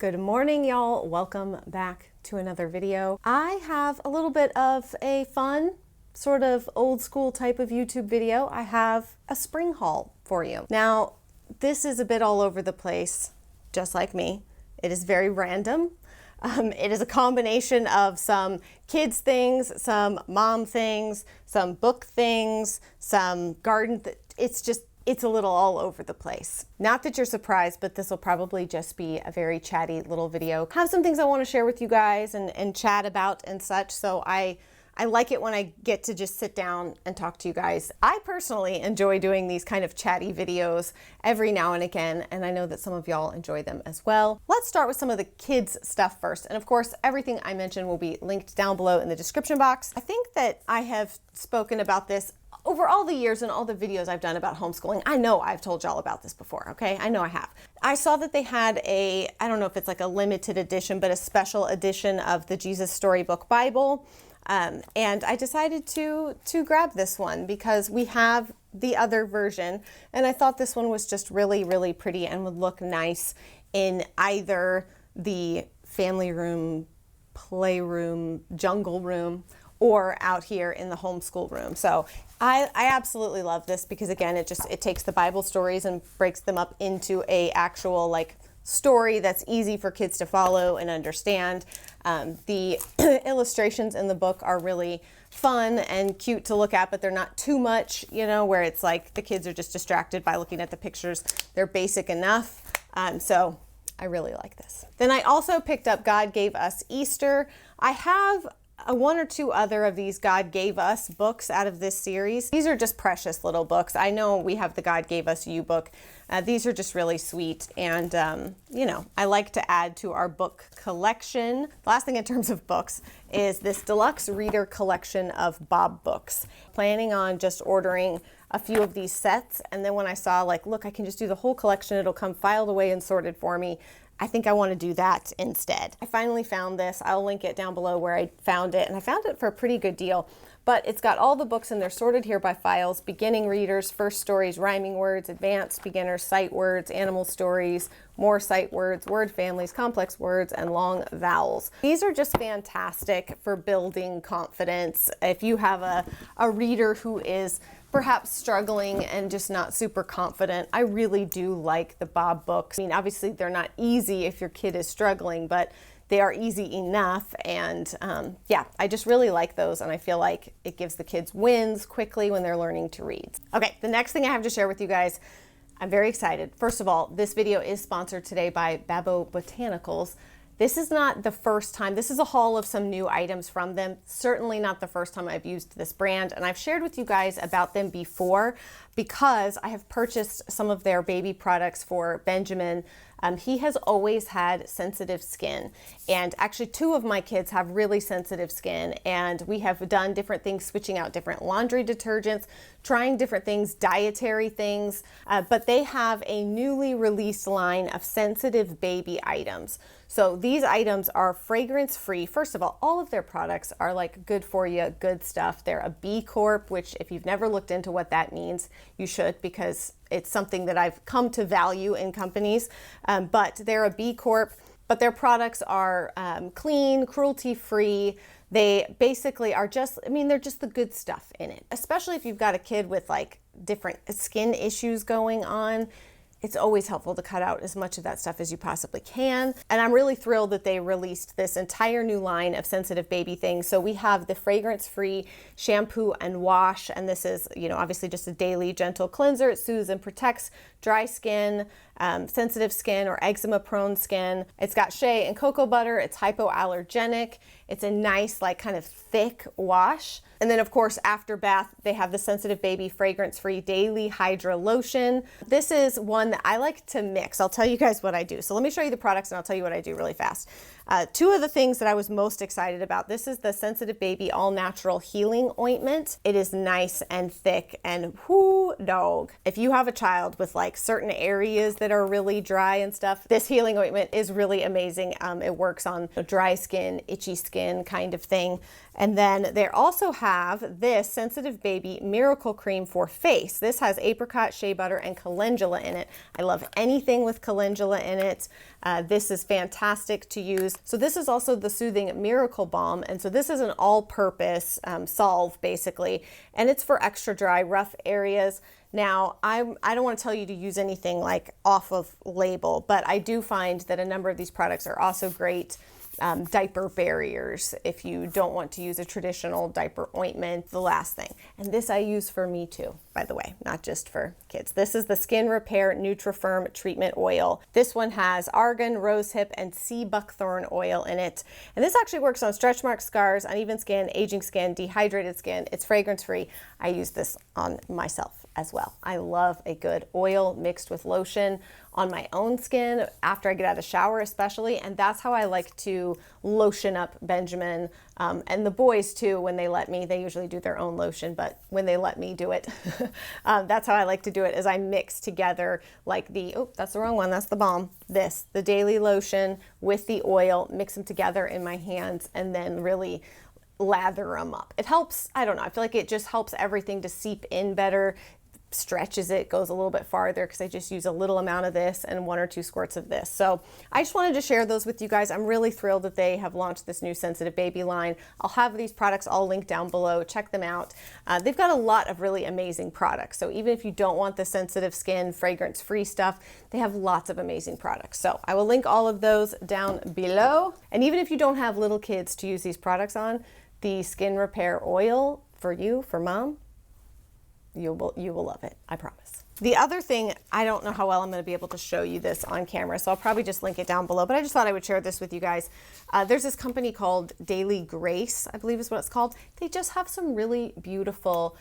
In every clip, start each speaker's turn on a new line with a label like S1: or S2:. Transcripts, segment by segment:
S1: Good morning, y'all. Welcome back to another video. I have a little bit of a fun, sort of old school type of YouTube video. I have a spring haul for you. Now, this is a bit all over the place, just like me. It is very random. It is a combination of some kids things, some mom things, some book things, some garden. It's a little all over the place. Not that you're surprised, but this will probably just be a very chatty little video. I have some things I want to share with you guys and chat about and such. So I like it when I get to just sit down and talk to you guys. I personally enjoy doing these kind of chatty videos every now and again, and I know that some of y'all enjoy them as well. Let's start with some of the kids stuff first. And of course, everything I mentioned will be linked down below in the description box. I think that I have spoken about this over all the years and all the videos I've done about homeschooling. I know I've told y'all about this before, okay? I know I have. I saw that they had I don't know if it's like a limited edition, but a special edition of the Jesus Storybook Bible. And I decided to grab this one because we have the other version, and I thought this one was just really, really pretty and would look nice in either the family room, playroom, jungle room, or out here in the homeschool room. So I absolutely love this because again, it takes the Bible stories and breaks them up into a actual like story that's easy for kids to follow and understand. The illustrations in the book are really fun and cute to look at, but they're not too much, you know, where it's like the kids are just distracted by looking at the pictures. They're basic enough. So I really like this. Then I also picked up God Gave Us Easter. I have one or two other of these God Gave Us books out of this series. These are just precious little books. I know we have the God Gave Us You book. These are just really sweet, and you know, I like to add to our book collection. The last thing in terms of books is this deluxe reader collection of Bob books. Planning on just ordering a few of these sets, and then when I saw like, look, I can just do the whole collection, it'll come filed away and sorted for me, I think I want to do that instead. I finally found this. I'll link it down below where I found it, and I found it for a pretty good deal. But it's got all the books and they're sorted here by files: beginning readers, first stories, rhyming words, advanced beginners, sight words, animal stories, more sight words, word families, complex words, and long vowels. These are just fantastic for building confidence. If you have a reader who is perhaps struggling and just not super confident, I really do like the Bob books. I mean, obviously they're not easy if your kid is struggling, but they are easy enough. And yeah, I just really like those. And I feel like it gives the kids wins quickly when they're learning to read. Okay, the next thing I have to share with you guys, I'm very excited. First of all, this video is sponsored today by Babo Botanicals. This is not the first time. This is a haul of some new items from them. Certainly not the first time I've used this brand, and I've shared with you guys about them before because I have purchased some of their baby products for Benjamin. He has always had sensitive skin, and actually two of my kids have really sensitive skin, and we have done different things, switching out different laundry detergents, trying different things, dietary things, but they have a newly released line of sensitive baby items. So these items are fragrance free. First of all of their products are like good for you, good stuff. They're a B Corp, which if you've never looked into what that means, you should, because it's something that I've come to value in companies. But they're a B Corp, but their products are clean, cruelty free. They basically are just, I mean, they're just the good stuff in it, especially if you've got a kid with like different skin issues going on. It's always helpful to cut out as much of that stuff as you possibly can. And I'm really thrilled that they released this entire new line of sensitive baby things. So we have the fragrance-free shampoo and wash, and this is, you know, obviously just a daily gentle cleanser. It soothes and protects dry skin, sensitive skin, or eczema-prone skin. It's got shea and cocoa butter. It's hypoallergenic. It's a nice, like, kind of thick wash. And then, of course, after bath, they have the Sensitive Baby Fragrance-Free Daily Hydra Lotion. This is one that I like to mix. I'll tell you guys what I do. So let me show you the products and I'll tell you what I do really fast. Two of the things that I was most excited about, this is the Sensitive Baby All Natural Healing Ointment. It is nice and thick, and whoo dog. If you have a child with like certain areas that that are really dry and stuff, this healing ointment is really amazing. It works on dry skin, itchy skin kind of thing. And then they also have this Sensitive Baby Miracle Cream for face. This has apricot, shea butter, and calendula in it. I love anything with calendula in it. This is fantastic to use. So this is also the Soothing Miracle Balm. And so this is an all-purpose salve, basically. And it's for extra dry, rough areas. Now, I don't want to tell you to use anything like off of label, but I do find that a number of these products are also great diaper barriers if you don't want to use a traditional diaper ointment. The last thing, and this I use for me too, by the way, not just for kids. This is the Skin Repair Nutrifirm Treatment Oil. This one has argan, rosehip, and sea buckthorn oil in it. And this actually works on stretch marks, scars, uneven skin, aging skin, dehydrated skin. It's fragrance free. I use this on myself as well. I love a good oil mixed with lotion on my own skin after I get out of the shower especially, and that's how I like to lotion up Benjamin, and the boys too. When they let me, they usually do their own lotion, but when they let me do it, that's how I like to do it, is I mix together like the, oh, that's the wrong one, that's the balm, the daily lotion with the oil, mix them together in my hands, and then really lather them up. It helps, I don't know, I feel like it just helps everything to seep in better, stretches it, goes a little bit farther, because I just use a little amount of this and 1 or 2 squirts of this. So I just wanted to share those with you guys. I'm really thrilled that they have launched this new Sensitive Baby line. I'll have these products all linked down below. Check them out. They've got a lot of really amazing products. So even if you don't want the sensitive skin, fragrance-free stuff, they have lots of amazing products. So I will link all of those down below. And even if you don't have little kids to use these products on, the Skin Repair Oil for you, for mom, you will love it, I promise. The other thing, I don't know how well I'm going to be able to show you this on camera, so I'll probably just link it down below, but I just thought I would share this with you guys. There's this company called Daily Grace, I believe is what it's called. They just have some really beautiful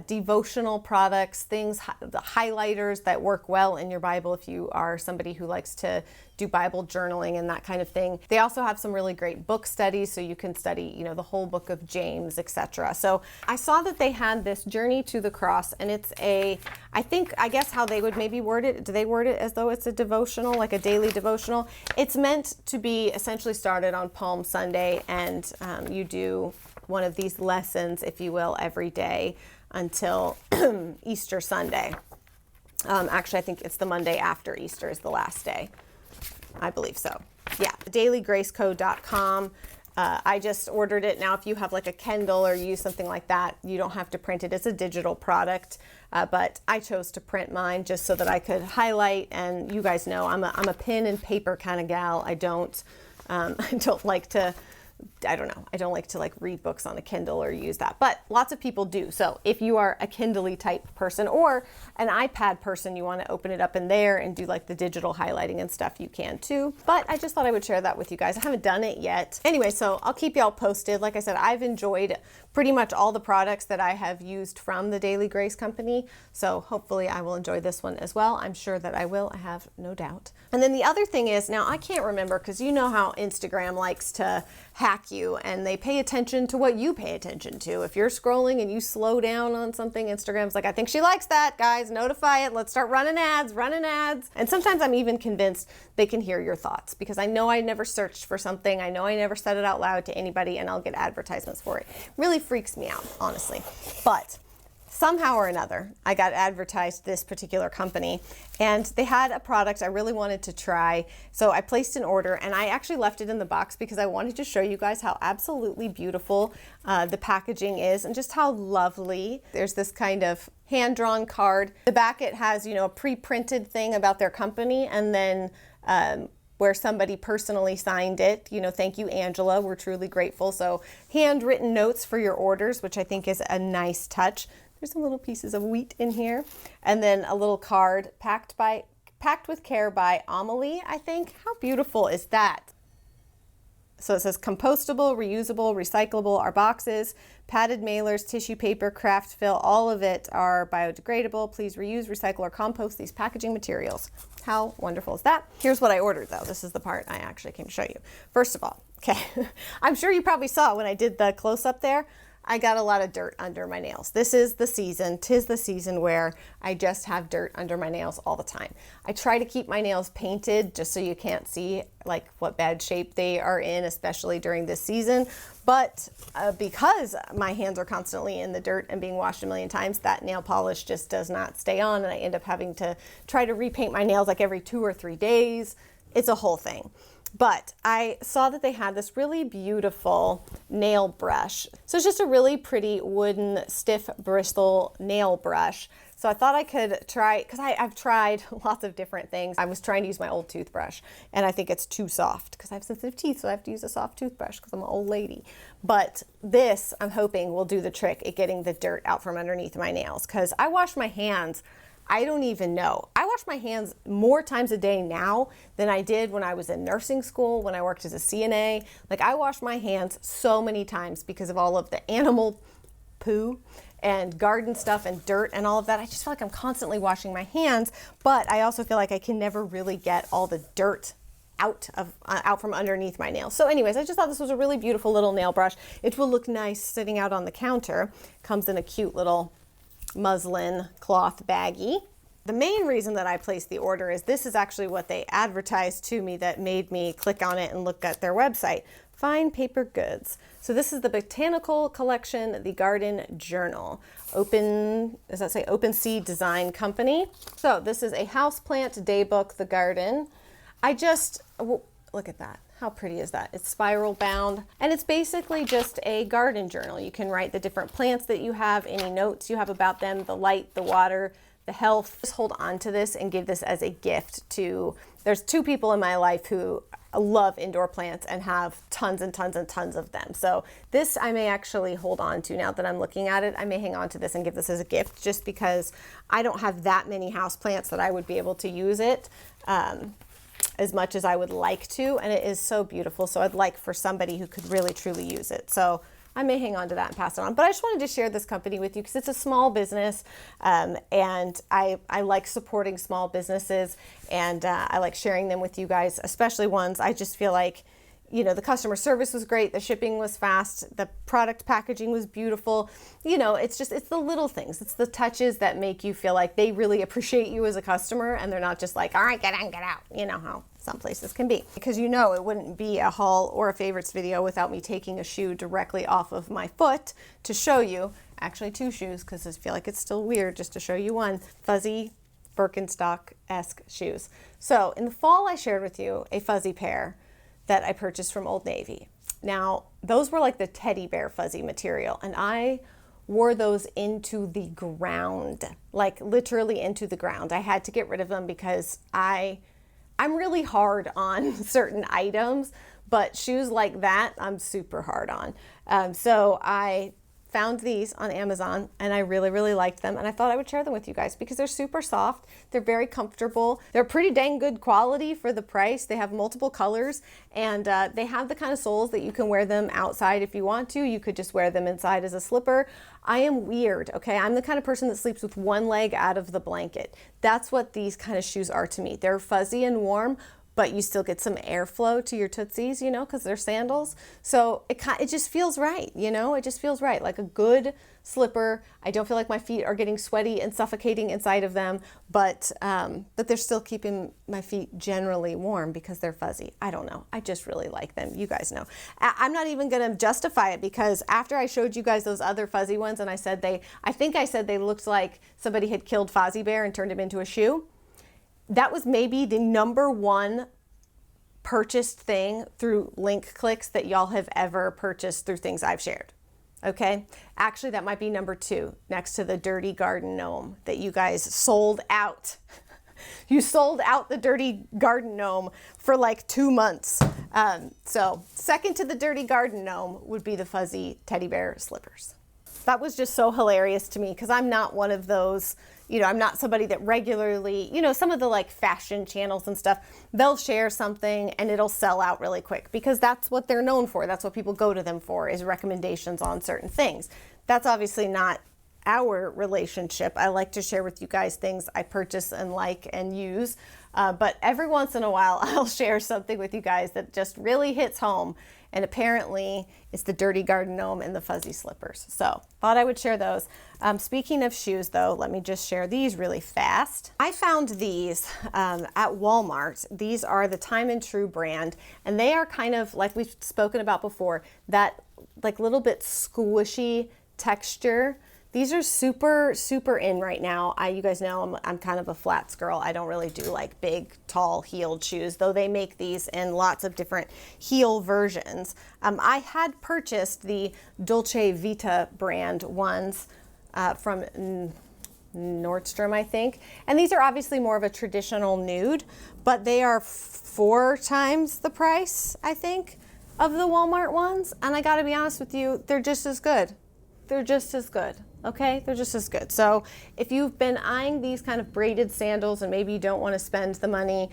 S1: devotional products, things, the highlighters that work well in your Bible if you are somebody who likes to do Bible journaling and that kind of thing. They also have some really great book studies, so you can study, you know, the whole book of James, etc. So I saw that they had this Journey to the Cross, and it's a, I guess how they would maybe word it, do they word it as though it's a devotional, like a daily devotional? It's meant to be essentially started on Palm Sunday, and you do one of these lessons, if you will, every day until Easter Sunday. Actually, I think it's the Monday after Easter is the last day. I believe so. Yeah, dailygracecode.com. I just ordered it. Now, if you have like a Kindle or use something like that, you don't have to print it. It's a digital product, but I chose to print mine just so that I could highlight. And you guys know I'm a pen and paper kind of gal. I don't like to, I don't know, I don't like to like read books on a Kindle or use that, but lots of people do. So if you are a Kindle-y type person or an iPad person, you want to open it up in there and do like the digital highlighting and stuff, you can too. But I just thought I would share that with you guys. I haven't done it yet. Anyway, so I'll keep y'all posted. Like I said, I've enjoyed pretty much all the products that I have used from the Daily Grace company. So hopefully I will enjoy this one as well. I'm sure that I will. I have no doubt. And then the other thing is, now I can't remember, because you know how Instagram likes to hack you and they pay attention to what you pay attention to. If you're scrolling and you slow down on something, Instagram's like, I think she likes that, guys, notify it. Let's start running ads. And sometimes I'm even convinced they can hear your thoughts, because I know I never searched for something. I know I never said it out loud to anybody, and I'll get advertisements for it. Really freaks me out, honestly. But somehow or another, I got advertised this particular company, and they had a product I really wanted to try. So I placed an order, and I actually left it in the box because I wanted to show you guys how absolutely beautiful the packaging is and just how lovely. There's this kind of hand-drawn card. The back, it has, you know, a pre-printed thing about their company, and then where somebody personally signed it, you know, thank you, Angela, we're truly grateful. So handwritten notes for your orders, which I think is a nice touch. There's some little pieces of wheat in here, and then a little card packed with care by Amelie, I think. How beautiful is that? So it says compostable, reusable, recyclable. Our boxes, padded mailers, tissue paper, craft fill, all of it are biodegradable. Please reuse, recycle, or compost these packaging materials. How wonderful is that? Here's what I ordered, though. This is the part I actually came to show you. First of all, okay, I'm sure you probably saw when I did the close-up there. I got a lot of dirt under my nails. This is the season, 'tis the season where I just have dirt under my nails all the time. I try to keep my nails painted just so you can't see like what bad shape they are in, especially during this season. But because my hands are constantly in the dirt and being washed a million times, that nail polish just does not stay on, and I end up having to try to repaint my nails like every 2 or 3 days. It's a whole thing. But I saw that they had this really beautiful nail brush. So it's just a really pretty wooden stiff bristle nail brush. So I thought I could try, because I've tried lots of different things. I was trying to use my old toothbrush, and I think it's too soft because I have sensitive teeth, so I have to use a soft toothbrush because I'm an old lady. But this, I'm hoping, will do the trick at getting the dirt out from underneath my nails, because I wash my hands, I don't even know. I wash my hands more times a day now than I did when I was in nursing school, when I worked as a CNA. Like, I wash my hands so many times because of all of the animal poo and garden stuff and dirt and all of that. I just feel like I'm constantly washing my hands, but I also feel like I can never really get all the dirt out from underneath my nails. So anyways, I just thought this was a really beautiful little nail brush. It will look nice sitting out on the counter. Comes in a cute little muslin cloth baggie. The main reason that I placed the order is this is actually what they advertised to me that made me click on it and look at their website. Fine paper goods. So this is the Botanical Collection, the Garden Journal. Open, does that say Open Seed Design Company? So this is a houseplant day book, the garden. Look at that. How pretty is that? It's spiral bound, and it's basically just a garden journal. You can write the different plants that you have, any notes you have about them, the light, the water, the health. Just hold on to this and give this as a gift to, there's 2 people in my life who love indoor plants and have tons and tons and tons of them. So this I may actually hold on to now that I'm looking at it. I may hang on to this and give this as a gift just because I don't have that many house plants that I would be able to use it as much as I would like to, and it is so beautiful. So I'd like for somebody who could really truly use it. So I may hang on to that and pass it on. But I just wanted to share this company with you because it's a small business, and I like supporting small businesses, and I like sharing them with you guys, especially ones I just feel like, you know, the customer service was great, the shipping was fast, the product packaging was beautiful. You know, it's the little things. It's the touches that make you feel like they really appreciate you as a customer, and they're not just like, all right, get in, get out. You know how some places can be. Because you know it wouldn't be a haul or a favorites video without me taking a shoe directly off of my foot to show you, actually 2 shoes, because I feel like it's still weird just to show you one, fuzzy Birkenstock-esque shoes. So in the fall, I shared with you a fuzzy pair that I purchased from Old Navy. Now, those were like the teddy bear fuzzy material, and I wore those into the ground, like literally into the ground. I had to get rid of them because I'm really hard on certain items, but shoes like that, I'm super hard on. So I found these on Amazon, and I really, really liked them, and I thought I would share them with you guys because they're super soft, they're very comfortable, they're pretty dang good quality for the price. They have multiple colors, and they have the kind of soles that you can wear them outside if you want to. You could just wear them inside as a slipper. I am weird, okay? I'm the kind of person that sleeps with one leg out of the blanket. That's what these kind of shoes are to me. They're fuzzy and warm, but you still get some airflow to your tootsies, you know, because they're sandals. So it just feels right, you know, it just feels right. Like a good slipper. I don't feel like my feet are getting sweaty and suffocating inside of them, but they're still keeping my feet generally warm because they're fuzzy. I don't know. I just really like them. You guys know. I'm not even going to justify it because after I showed you guys those other fuzzy ones and I think I said they looked like somebody had killed Fozzie Bear and turned him into a shoe. That was maybe the #1 purchased thing through link clicks that y'all have ever purchased through things I've shared. Okay? Actually, that might be #2 next to the dirty garden gnome that you guys sold out. You sold out the dirty garden gnome for like 2 months. So second to the dirty garden gnome would be the fuzzy teddy bear slippers. That was just so hilarious to me because I'm not one of those, you know, I'm not somebody that regularly, you know, some of the like fashion channels and stuff, they'll share something and it'll sell out really quick because that's what they're known for. That's what people go to them for, is recommendations on certain things. That's obviously not our relationship. I like to share with you guys things I purchase and like and use, but every once in a while I'll share something with you guys that just really hits home, and apparently it's the dirty garden gnome and the fuzzy slippers. So thought I would share those. Speaking of shoes though, let me just share these really fast. I found these at Walmart. These are the Time and True brand, and they are kind of like we've spoken about before, that like little bit squishy texture. These are super, super in right now. You guys know I'm kind of a flats girl. I don't really do like big, tall heeled shoes, though they make these in lots of different heel versions. I had purchased the Dolce Vita brand ones from Nordstrom, I think. And these are obviously more of a traditional nude, but they are 4 times the price, I think, of the Walmart ones. And I gotta be honest with you, they're just as good. They're just as good. Okay, they're just as good. So if you've been eyeing these kind of braided sandals and maybe you don't want to spend the money,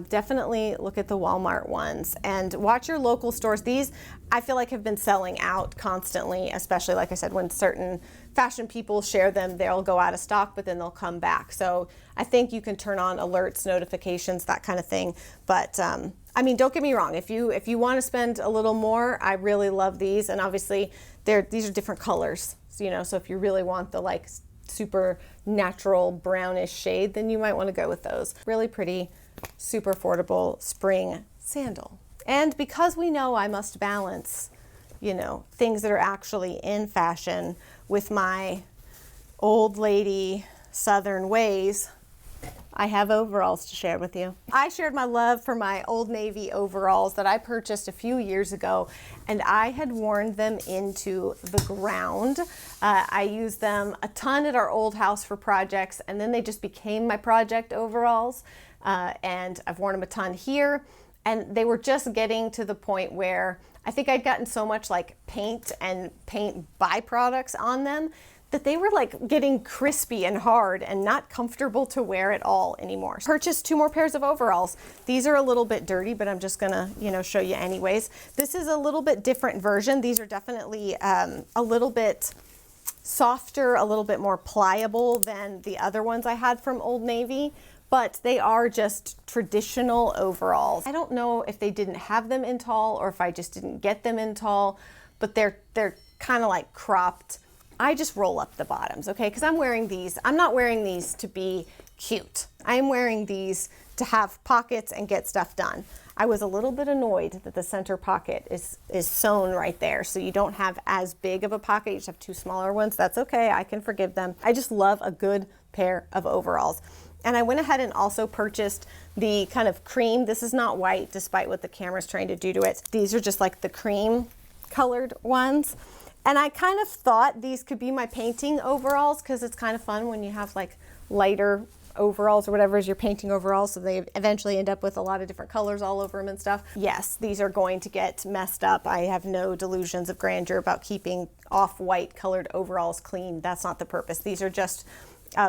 S1: definitely look at the Walmart ones and watch your local stores. These I feel like have been selling out constantly, especially like I said, when certain fashion people share them, they'll go out of stock, but then they'll come back. So I think you can turn on alerts, notifications, that kind of thing. But I mean, don't get me wrong. If you want to spend a little more, I really love these, and obviously these are different colors. You know, so if you really want the like super natural brownish shade, then you might want to go with those. Really pretty, super affordable spring sandal. And because we know I must balance, you know, things that are actually in fashion with my old lady Southern ways, I have overalls to share with you. I shared my love for my Old Navy overalls that I purchased a few years ago, and I had worn them into the ground. I used them a ton at our old house for projects, and then they just became my project overalls. And I've worn them a ton here, and they were just getting to the point where I think I'd gotten so much like paint and paint byproducts on them that they were like getting crispy and hard and not comfortable to wear at all anymore. Purchased 2 more pairs of overalls. These are a little bit dirty, but I'm just gonna, you know, show you anyways. This is a little bit different version. These are definitely a little bit softer, a little bit more pliable than the other ones I had from Old Navy, but they are just traditional overalls. I don't know if they didn't have them in tall or if I just didn't get them in tall, but they're kind of like cropped. I just roll up the bottoms, okay? Because I'm wearing these. I'm not wearing these to be cute. I'm wearing these to have pockets and get stuff done. I was a little bit annoyed that the center pocket is sewn right there, so you don't have as big of a pocket. You just have 2 smaller ones. That's okay. I can forgive them. I just love a good pair of overalls. And I went ahead and also purchased the kind of cream. This is not white, despite what the camera's trying to do to it. These are just like the cream colored ones. And I kind of thought these could be my painting overalls because it's kind of fun when you have like lighter overalls or whatever as your painting overalls, so they eventually end up with a lot of different colors all over them and stuff. Yes, these are going to get messed up. I have no delusions of grandeur about keeping off-white colored overalls clean. That's not the purpose. These are just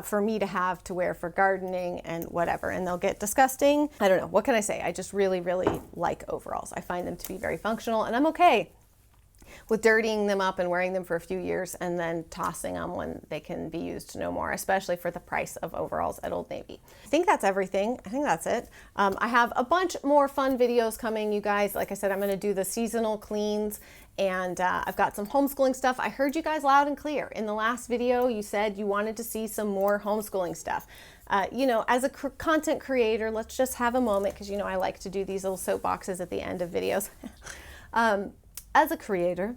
S1: for me to have to wear for gardening and whatever, and they'll get disgusting. I don't know. What can I say? I just really, really like overalls. I find them to be very functional, and I'm okay with dirtying them up and wearing them for a few years and then tossing them when they can be used no more, especially for the price of overalls at Old Navy. I think that's everything. I think that's it. I have a bunch more fun videos coming, you guys. Like I said, I'm going to do the seasonal cleans, and I've got some homeschooling stuff. I heard you guys loud and clear. In the last video, you said you wanted to see some more homeschooling stuff. You know, as a content creator, let's just have a moment, because you know I like to do these little soapboxes at the end of videos. As a creator,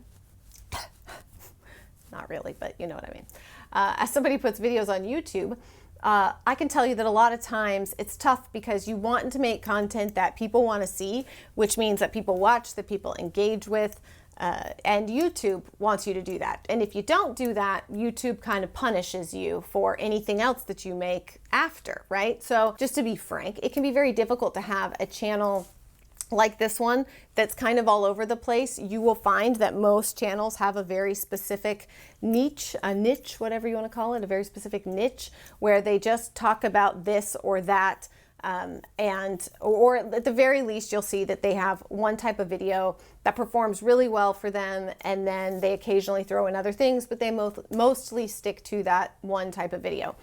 S1: not really, but you know what I mean. As somebody who puts videos on YouTube, I can tell you that a lot of times it's tough because you want to make content that people want to see, which means that people watch, that people engage with, and YouTube wants you to do that. And if you don't do that, YouTube kind of punishes you for anything else that you make after, right? So just to be frank, it can be very difficult to have a channel like this one that's kind of all over the place. You will find that most channels have a very specific niche, whatever you want to call it, a very specific niche where they just talk about this or that or at the very least, you'll see that they have one type of video that performs really well for them, and then they occasionally throw in other things, but they mostly stick to that one type of video.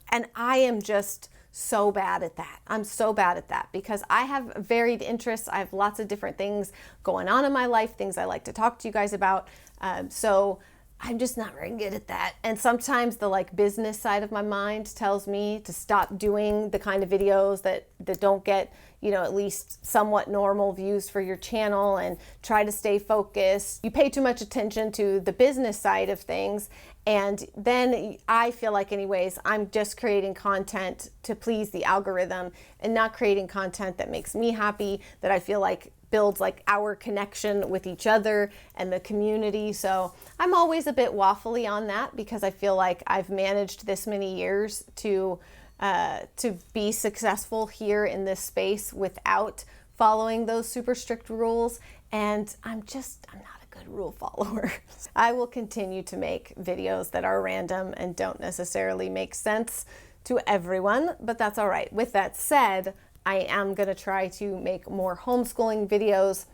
S1: And I am just so bad at that. I'm so bad at that because I have varied interests. I have lots of different things going on in my life, things I like to talk to you guys about. So I'm just not very good at that. And sometimes the like business side of my mind tells me to stop doing the kind of videos that don't get, you know, at least somewhat normal views for your channel, and try to stay focused. You pay too much attention to the business side of things, and then I feel like anyways, I'm just creating content to please the algorithm and not creating content that makes me happy, that I feel like builds like our connection with each other and the community. So I'm always a bit waffly on that because I feel like I've managed this many years to be successful here in this space without following those super strict rules. And I'm not a good rule follower. I will continue to make videos that are random and don't necessarily make sense to everyone, but that's all right. With that said, I am going to try to make more homeschooling videos.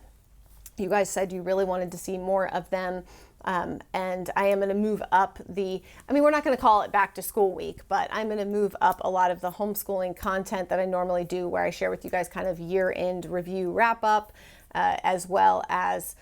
S1: You guys said you really wanted to see more of them. And I am going to move up we're not going to call it back to school week, but I'm going to move up a lot of the homeschooling content that I normally do, where I share with you guys kind of year-end review wrap up, as well as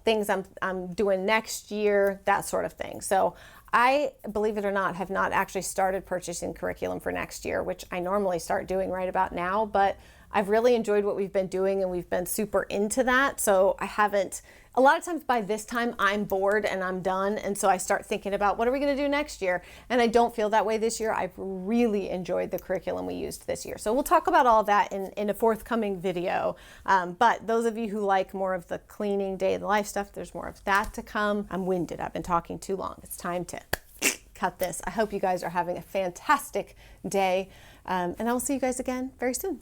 S1: things I'm doing next year, that sort of thing. So I, believe it or not, have not actually started purchasing curriculum for next year, which I normally start doing right about now, but I've really enjoyed what we've been doing and we've been super into that. So I haven't, a lot of times by this time I'm bored and I'm done. And so I start thinking about what are we going to do next year? And I don't feel that way this year. I've really enjoyed the curriculum we used this year. So we'll talk about all that in a forthcoming video. But those of you who like more of the cleaning, day in the life stuff, there's more of that to come. I'm winded. I've been talking too long. It's time to cut this. I hope you guys are having a fantastic day. And I will see you guys again very soon.